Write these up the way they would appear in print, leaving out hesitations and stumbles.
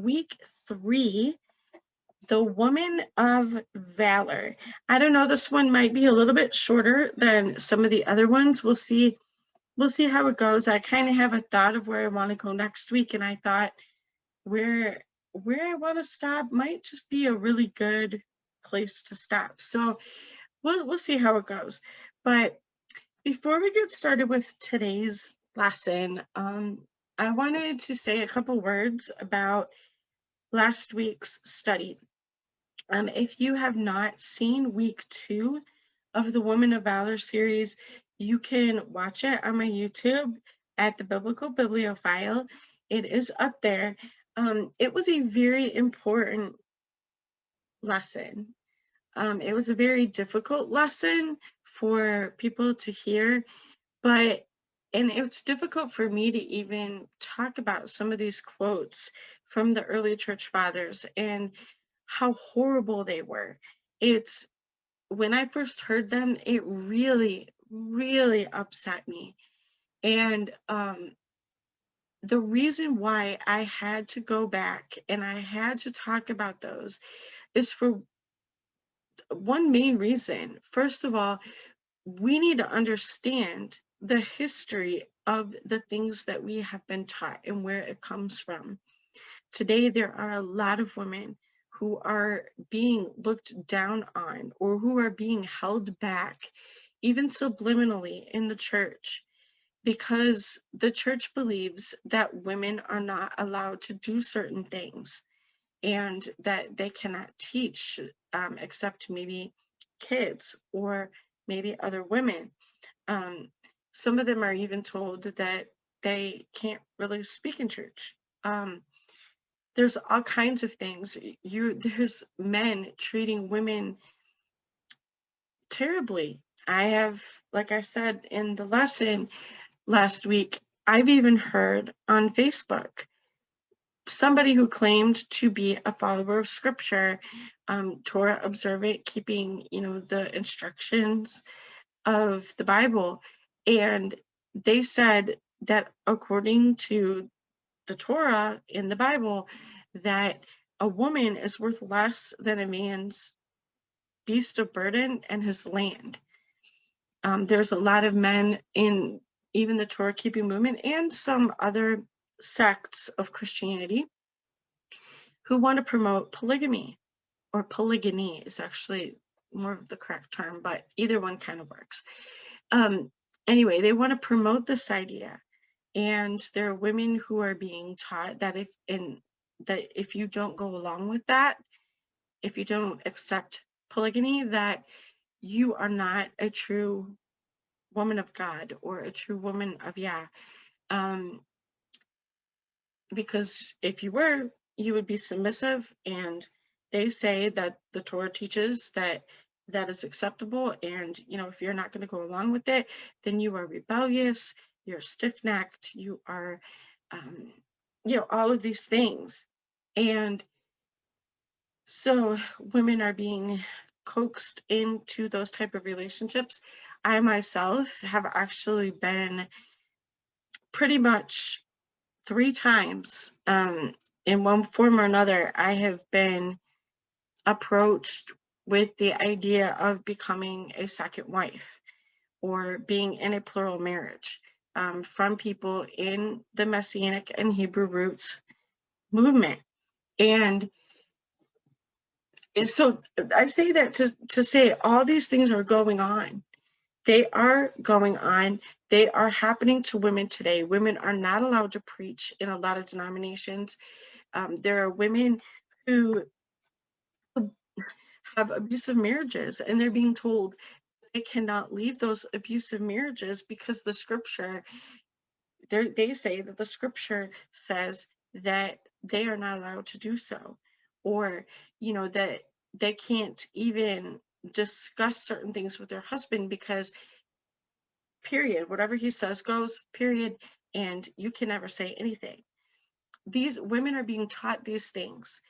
week 3, the woman of valor. I don't know, this one might be a little bit shorter than some of the other ones. We'll see how it goes. I kind of have a thought of where I want to go next week, and I thought where I want to stop might just be a really good place to stop. So we'll see how it goes. But before we get started with today's lesson, I wanted to say a couple words about last week's study. If you have not seen week 2 of the Women of Valor series, you can watch it on my YouTube at the Biblical Bibliophile. It is up there. It was a very important lesson. It was a very difficult lesson for people to hear, and it's difficult for me to even talk about some of these quotes from the early church fathers and how horrible they were. It's when I first heard them, it really, really upset me. And the reason why I had to go back and I had to talk about those is for one main reason. First of all, we need to understand the history of the things that we have been taught and where it comes from. Today, there are a lot of women who are being looked down on or who are being held back, even subliminally in the church, because the church believes that women are not allowed to do certain things and that they cannot teach except maybe kids or maybe other women. Some of them are even told that they can't really speak in church. There's all kinds of things. There's men treating women terribly. I have, like I said in the lesson last week, I've even heard on Facebook somebody who claimed to be a follower of scripture, Torah observant, keeping, the instructions of the Bible. And they said that according to the Torah in the Bible, that a woman is worth less than a man's beast of burden and his land. There's a lot of men in even the Torah keeping movement and some other sects of Christianity who want to promote polygamy, or polygyny is actually more of the correct term, but either one kind of works. Anyway, they want to promote this idea, and there are women who are being taught that if you don't go along with that, if you don't accept polygamy, that you are not a true woman of God or a true woman of Yah. Because if you were, you would be submissive, and they say that the Torah teaches that is acceptable, and if you're not going to go along with it, then you are rebellious, you're stiff-necked, you are all of these things. And so women are being coaxed into those type of relationships. I myself have actually been pretty much 3 times, in one form or another, I have been approached with the idea of becoming a second wife or being in a plural marriage, from people in the Messianic and Hebrew roots movement. And so I say that to say all these things are going on. They are going on. They are happening to women today. Women are not allowed to preach in a lot of denominations. There are women who have abusive marriages, and they're being told they cannot leave those abusive marriages because the scripture, they say that the scripture says that they are not allowed to do so, or that they can't even discuss certain things with their husband because period, whatever he says goes, period, and you can never say anything. These women are being taught these things,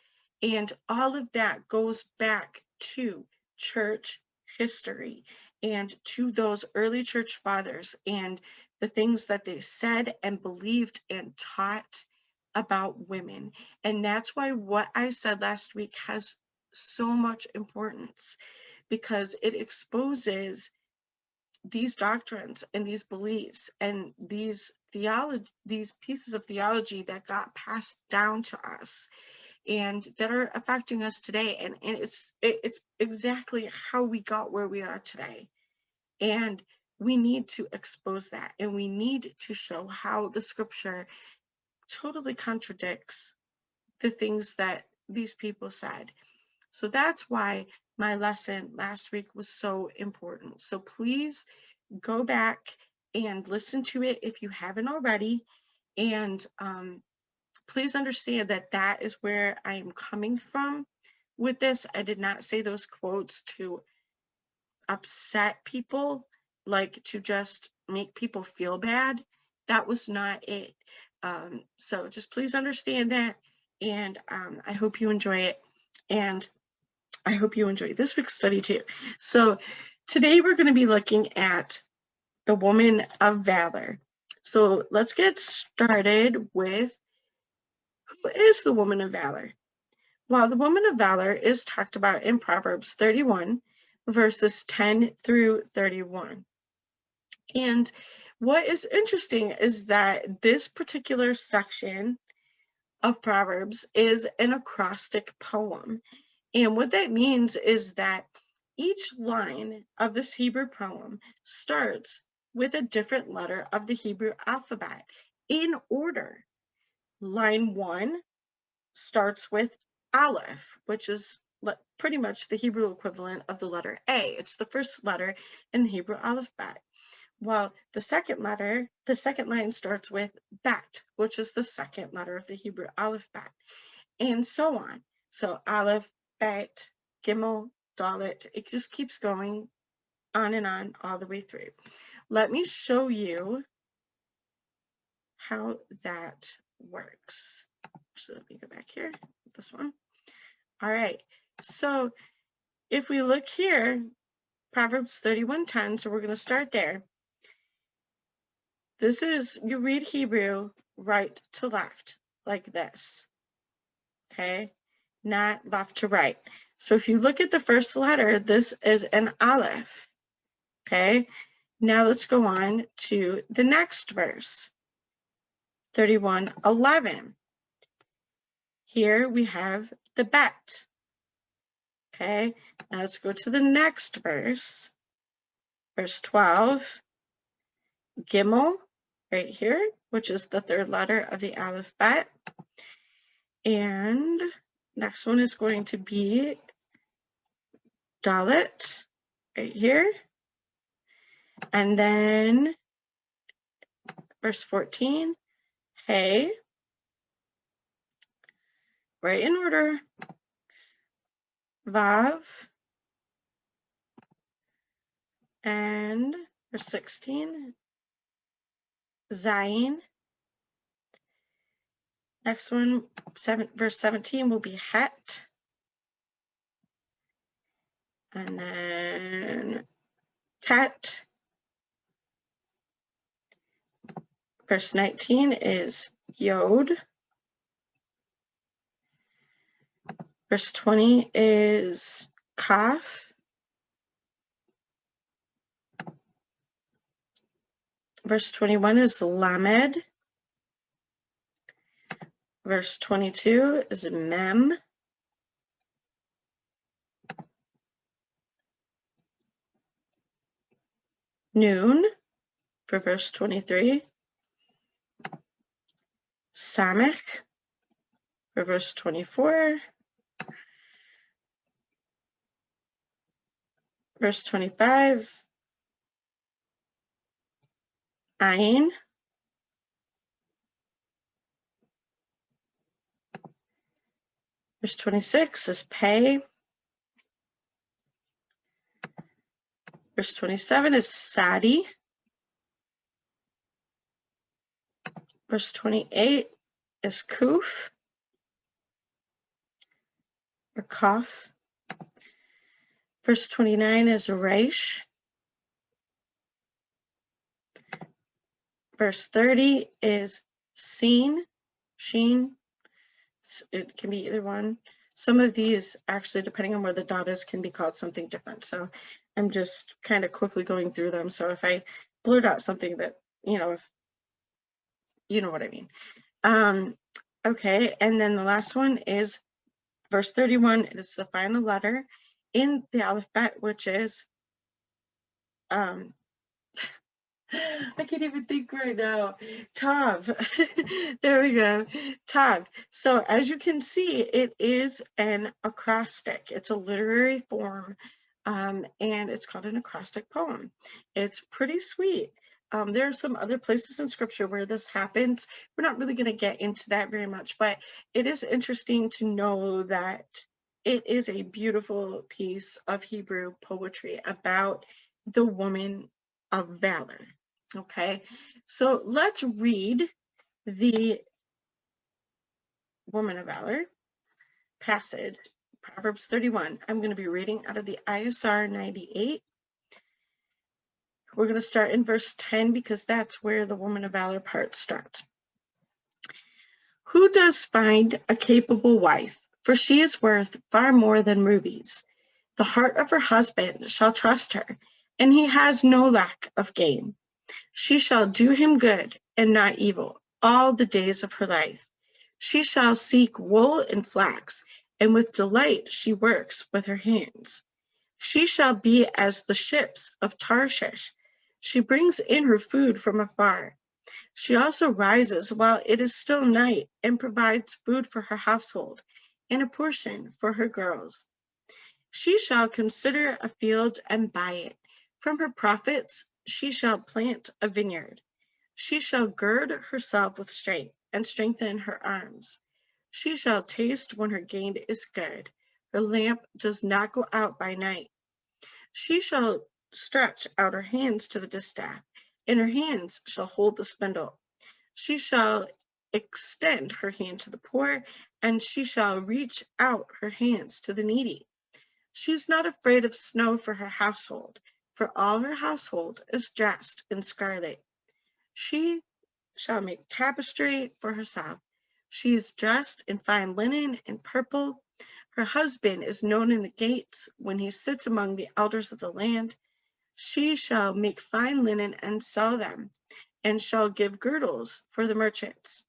and all of that goes back to church history and to those early church fathers and the things that they said and believed and taught. about women. And that's why what I said last week has so much importance, because it exposes these doctrines and these beliefs and these pieces of theology that got passed down to us and that are affecting us today. And it's exactly how we got where we are today. And we need to expose that, and we need to show how the scripture totally contradicts the things that these people said. So that's why my lesson last week was so important. So please go back and listen to it if you haven't already. And please understand that that is where I am coming from with this. I did not say those quotes to upset people, like to just make people feel bad. That was not it. So just please understand that. And I hope you enjoy it. And I hope you enjoy this week's study too. So today we're going to be looking at the woman of valor. So let's get started with, who is the woman of valor? Well, the woman of valor is talked about in Proverbs 31, verses 10 through 31. And what is interesting is that this particular section of Proverbs is an acrostic poem. And what that means is that each line of this Hebrew poem starts with a different letter of the Hebrew alphabet in order. Line 1 starts with Aleph, which is pretty much the Hebrew equivalent of the letter A. It's the first letter in the Hebrew alphabet. Well, the second line starts with Bet, which is the second letter of the Hebrew alphabet, and so on. So Aleph, Bet, Gimel, Dalet, it just keeps going on and on all the way through. Let me show you how that works. So let me go back here, this one. All right, so if we look here, Proverbs 31:10, so we're going to start there. This is, you read Hebrew right to left, like this, okay? Not left to right. So if you look at the first letter, this is an Aleph, okay? Now let's go on to the next verse, 31:11. Here we have the Bet, okay? Now let's go to the next verse, verse 12, Gimel, right here, which is the third letter of the alphabet. And next one is going to be Dalet, right here. And then verse 14, Hey, right in order, Vav, and verse 16, Zayin. Next one, verse 17 will be Het. And then Tet. Verse 19 is Yod. Verse 20 is Kaf. Verse 21 is Lamed. Verse 22 is Mem. Noon for verse 23. Samech for verse 24. Verse 25. Ayin. Verse 26 is Pei. Verse 27 is Sadi. Verse 28 is Kuf, or Kaf. Verse 29 is Reish. Verse 30 is Sin. Sheen. It can be either one. Some of these, actually, depending on where the dot is, can be called something different. So I'm just kind of quickly going through them. So if I blurt out something that, if you know what I mean. Okay, and then the last one is verse 31. It is the final letter in the alphabet, which is, I can't even think right now. Tav. There we go. Tav. So as you can see, it is an acrostic. It's a literary form, and it's called an acrostic poem. It's pretty sweet. There are some other places in scripture where this happens. We're not really going to get into that very much, but it is interesting to know that it is a beautiful piece of Hebrew poetry about the woman of valor. Okay, so let's read the woman of valor passage, Proverbs 31. I'm going to be reading out of the ISR 98. We're going to start in verse 10 because that's where the woman of valor part starts. Who does find a capable wife? For she is worth far more than rubies. The heart of her husband shall trust her, and he has no lack of gain. She shall do him good and not evil all the days of her life. She shall seek wool and flax, and with delight she works with her hands. She shall be as the ships of Tarshish. She brings in her food from afar. She also rises while it is still night and provides food for her household and a portion for her girls. She shall consider a field and buy it. From her profits she shall plant a vineyard. She shall gird herself with strength and strengthen her arms. She shall taste when her gain is good. Her lamp does not go out by night. She shall stretch out her hands to the distaff, and her hands shall hold the spindle. She shall extend her hand to the poor, and she shall reach out her hands to the needy. She is not afraid of snow for her household, for all her household is dressed in scarlet. She shall make tapestry for herself. She is dressed in fine linen and purple. Her husband is known in the gates when he sits among the elders of the land. She shall make fine linen and sell them, and shall give girdles for the merchants.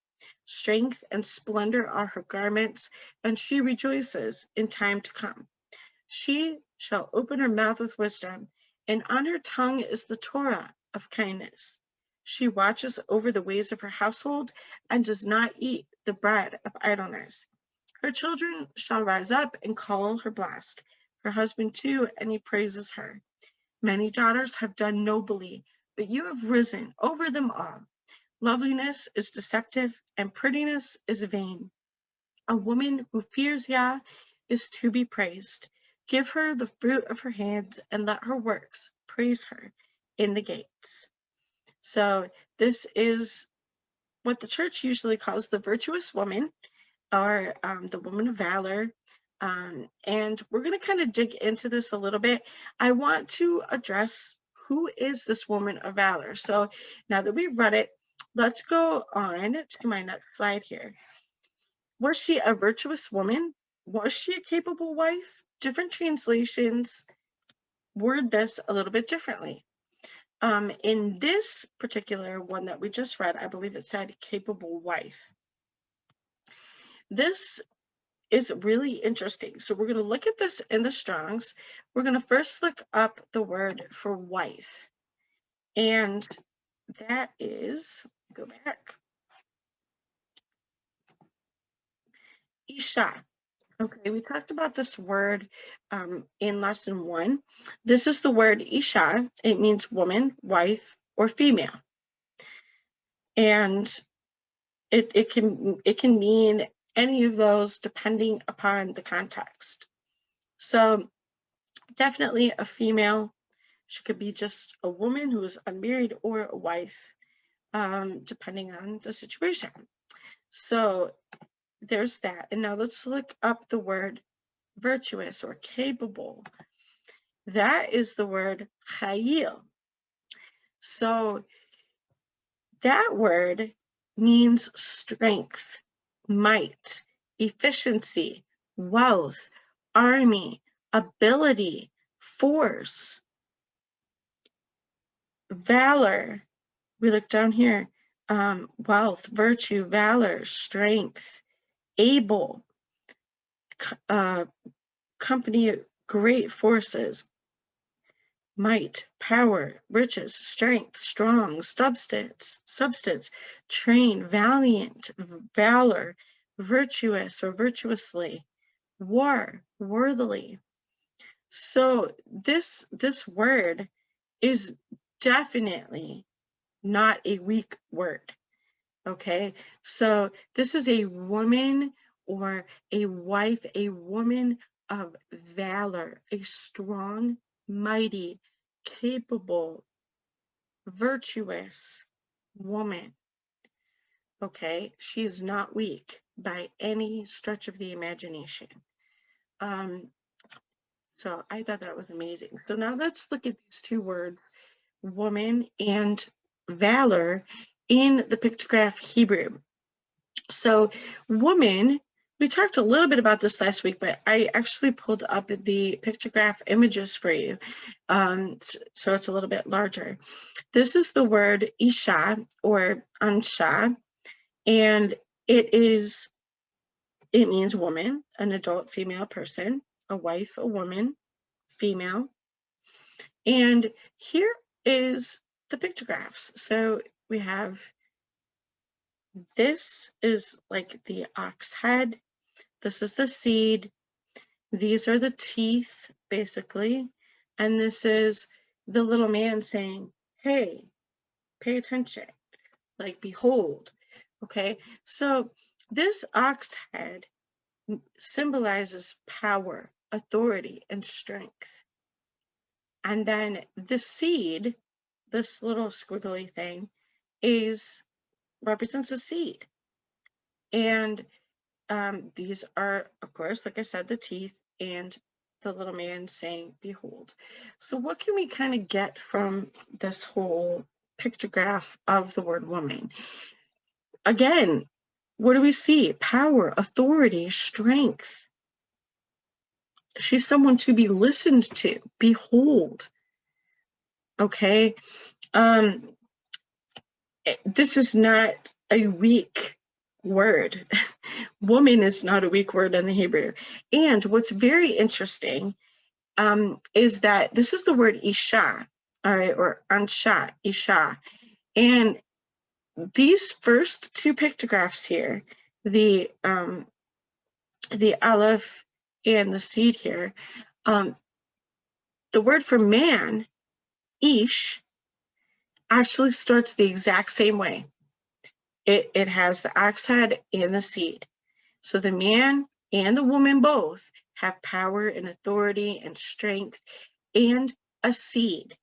Strength and splendor are her garments, and she rejoices in time to come. She shall open her mouth with wisdom, and on her tongue is the Torah of kindness. She watches over the ways of her household and does not eat the bread of idleness. Her children shall rise up and call her blessed, her husband too, and he praises her. Many daughters have done nobly, but you have risen over them all. Loveliness is deceptive, and prettiness is vain. A woman who fears Yah is to be praised. Give her the fruit of her hands, and let her works praise her in the gates. So this is what the church usually calls the virtuous woman, or the woman of valor. And we're going to kind of dig into this a little bit. I want to address who is this woman of valor. So now that we've read it, let's go on to my next slide here. Was she a virtuous woman? Was she a capable wife? Different translations word this a little bit differently. In this particular one that we just read, I believe it said capable wife. This is really interesting. So we're going to look at this in the Strongs. We're going to first look up the word for wife. And that is, go back, Isha. Okay, we talked about this word in lesson 1. This is the word Isha. It means woman, wife, or female. And it can mean any of those depending upon the context. So definitely a female. She could be just a woman who is unmarried or a wife, depending on the situation. So there's that. And now let's look up the word virtuous or capable. That is the word chayil. So that word means strength. might, efficiency, wealth, army, ability, force, valor. We look down here, wealth, virtue, valor, strength, able, company, great forces, might, power, riches, strength, strong, substance, train, valiant, valor, virtuous or virtuously, war, worthily. So this word is definitely not a weak word. Okay, so this is a woman or a wife, a woman of valor, a strong, mighty, capable, virtuous woman. Okay, she is not weak by any stretch of the imagination. So I thought that was amazing. So now let's look at these two words, woman and valor, in the pictograph Hebrew. So woman, we talked a little bit about this last week, but I actually pulled up the pictograph images for you. So it's a little bit larger. This is the word isha or ansha, and it means woman, an adult female person, a wife, a woman, female. And here is the pictographs. So we have, this is like the ox head. This is the seed. These are the teeth, basically. And this is the little man saying, hey, pay attention, like, behold. Okay, so this ox head symbolizes power, authority, and strength. And then the seed, this little squiggly thing, represents a seed. And these are, of course, like I said, the teeth and the little man saying, behold. So what can we kind of get from this whole pictograph of the word woman? Again, what do we see? Power, authority, strength. She's someone to be listened to. Behold. Okay. This is not a weak word. Woman is not a weak word in the Hebrew. And what's very interesting is that this is the word isha, all right, or ansha, isha. And these first two pictographs here, the aleph and the seed here, the word for man, ish, actually starts the exact same way. It has the ox head and the seed. So the man and the woman both have power and authority and strength and a seed.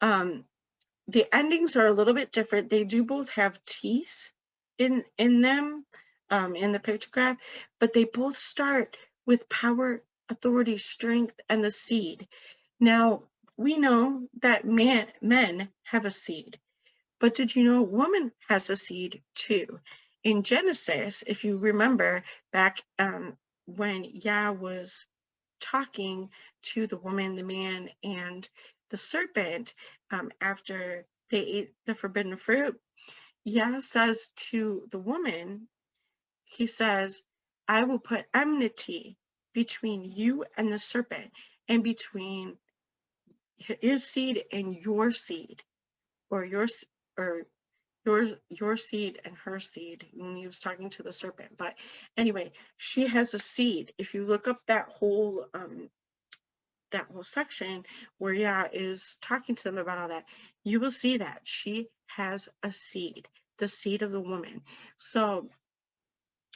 The endings are a little bit different. They do both have teeth in them, in the pictograph, but they both start with power, authority, strength, and the seed. Now, we know that men have a seed, but did you know a woman has a seed too? In Genesis, if you remember back when Yah was talking to the woman, the man, and the serpent after they ate the forbidden fruit, Yah says to the woman, he says, I will put enmity between you and the serpent, and between his seed and your seed, or your seed and her seed, when he was talking to the serpent. But anyway, she has a seed. If you look up that whole section where Yah is talking to them about all that, you will see that she has a seed, the seed of the woman. So,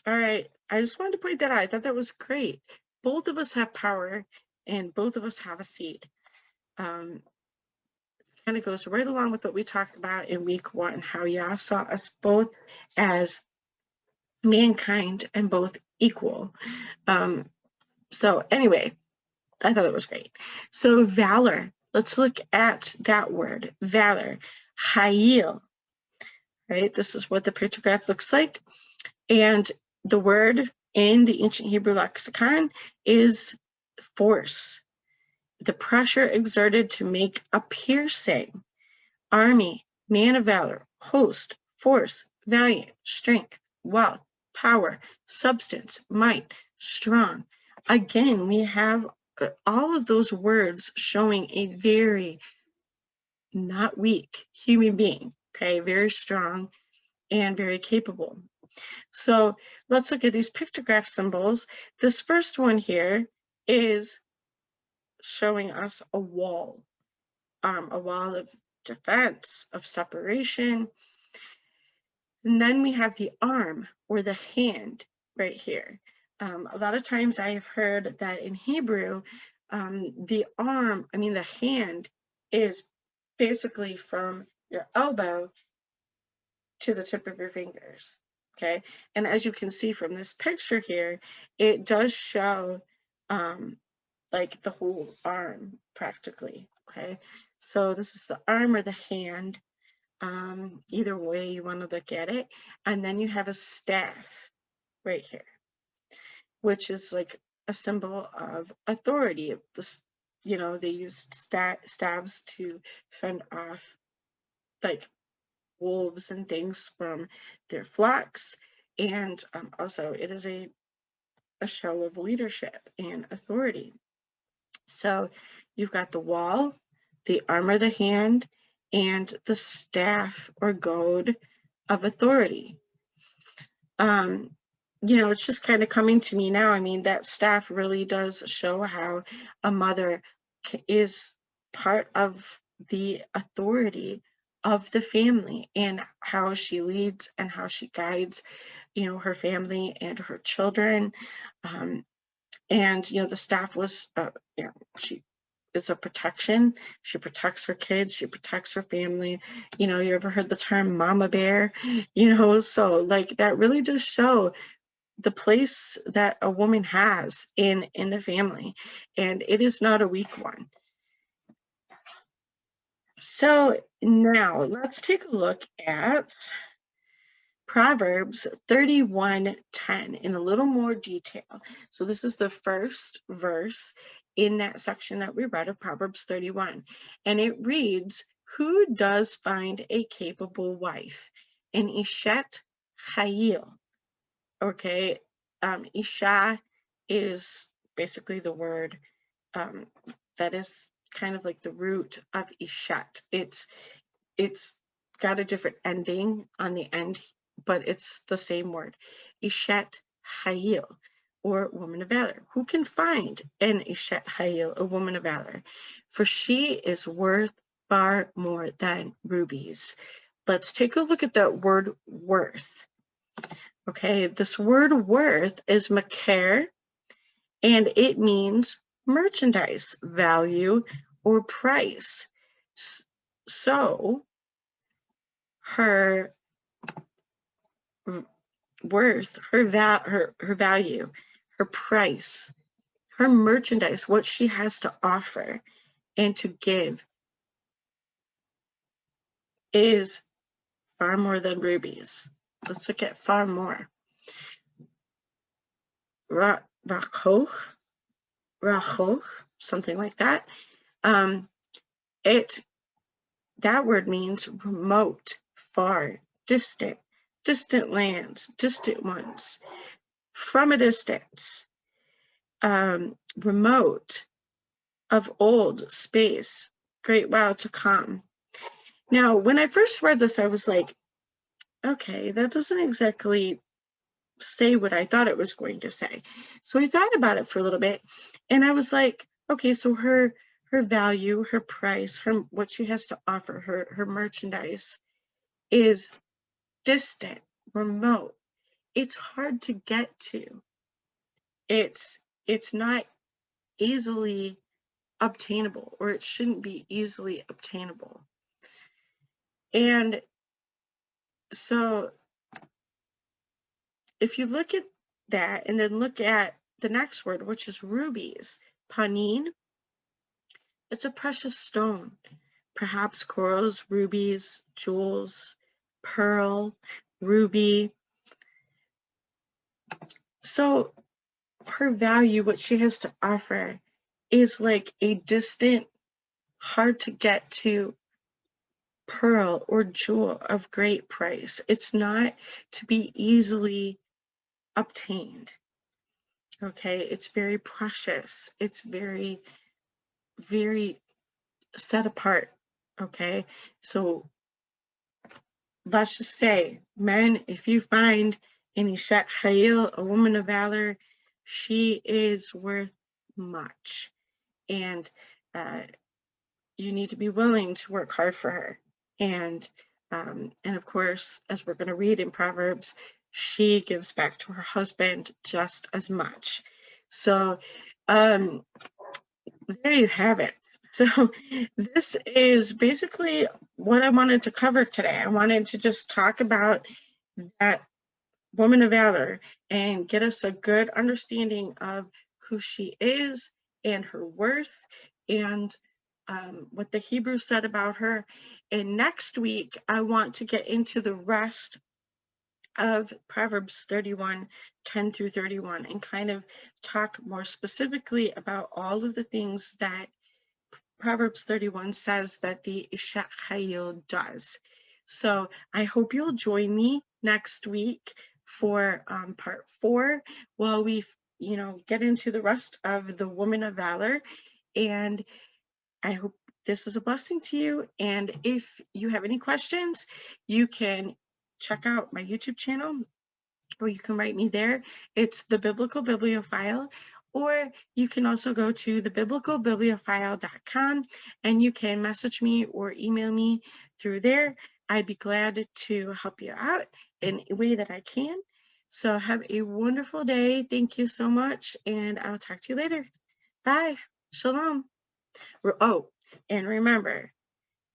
all right, I just wanted to point that out. I thought that was great. Both of us have power, and both of us have a seed. Kind of goes right along with what we talked about in week 1, how Yah saw us both as mankind and both equal. So anyway, I thought that was great. So valor, let's look at that word, valor. Hayil. right? This is what the pictograph looks like. And the word in the ancient Hebrew lexicon is force. The pressure exerted to make a piercing. Army, man of valor, host, force, valiant, strength, wealth, power, substance, might, strong. Again, we have all of those words showing a very not weak human being, okay, very strong and very capable. So let's look at these pictograph symbols. This first one here is showing us a wall of defense, of separation. And then we have the arm or the hand right here. A lot of times I have heard that in Hebrew, the hand is basically from your elbow to the tip of your fingers, okay? And as you can see from this picture here, it does show like the whole arm practically, okay? So this is the arm or the hand, either way you want to look at it. And then you have a staff right here, which is like a symbol of authority. This, you know, they used staves to fend off like wolves and things from their flocks. And also it is a show of leadership and authority. So you've got the wall, the arm of the hand, and the staff or goad of authority. You know, it's just kind of coming to me now. I mean, that staff really does show how a mother is part of the authority of the family and how she leads and how she guides, you know, her family and her children. And, you know, the staff was, you know, she is a protection. She protects her kids. She protects her family. You know, you ever heard the term mama bear? You know, so like that really does show the place that a woman has in the family, and it is not a weak one. So now let's take a look at Proverbs 31:10 in a little more detail. So this is the first verse in that section that we read of Proverbs 31, and it reads, "Who does find a capable wife? An Ishet Chayil." Okay, Isha is basically the word that is kind of like the root of Ishat. It's got a different ending on the end, but it's the same word. Ishet Hayil, or woman of valor. Who can find an Ishet Hayil, a woman of valor? For she is worth far more than rubies. Let's take a look at that word worth. Okay, this word worth is makar, and it means merchandise, value, or price. So her worth, her value, her price, her merchandise, what she has to offer and to give is far more than rubies. Let's look at far more. Rachoch, something like that. That word means remote, far, distant, distant lands, distant ones, from a distance, remote, of old, space, great while to come. Now, when I first read this, I was like, okay, that doesn't exactly say what I thought it was going to say. So I thought about it for a little bit, and I was like, okay, so her value, her price, what she has to offer, her merchandise is distant, remote. It's hard to get to. It's not easily obtainable, or it shouldn't be easily obtainable. And so if you look at that and then look at the next word, which is rubies, panin, it's a precious stone, perhaps corals, rubies, jewels, pearl, ruby. So her value, what she has to offer, is like a distant, hard to get to pearl or jewel of great price. It's not to be easily obtained. Okay, it's very precious. It's very, very set apart. Okay, so let's just say, men, if you find an Ishat Chayil, a woman of valor, she is worth much. And you need to be willing to work hard for her. And of course, as we're going to read in Proverbs, she gives back to her husband just as much. So there you have it. So this is basically what I wanted to cover today. I wanted to just talk about that woman of valor and get us a good understanding of who she is and her worth and what the Hebrew said about her. And next week, I want to get into the rest of Proverbs 31, 10 through 31, and kind of talk more specifically about all of the things that Proverbs 31 says that the Ishat Chayil does. So I hope you'll join me next week for part 4, while we, get into the rest of the Woman of Valor. And I hope this is a blessing to you. And if you have any questions, you can check out my YouTube channel, or you can write me there. It's the Biblical Bibliophile. Or you can also go to thebiblicalbibliophile.com and you can message me or email me through there. I'd be glad to help you out in a way that I can. So have a wonderful day. Thank you so much, and I'll talk to you later. Bye. Shalom. Oh, and remember,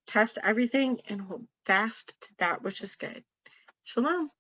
test everything and hold fast to that which is good. Shalom.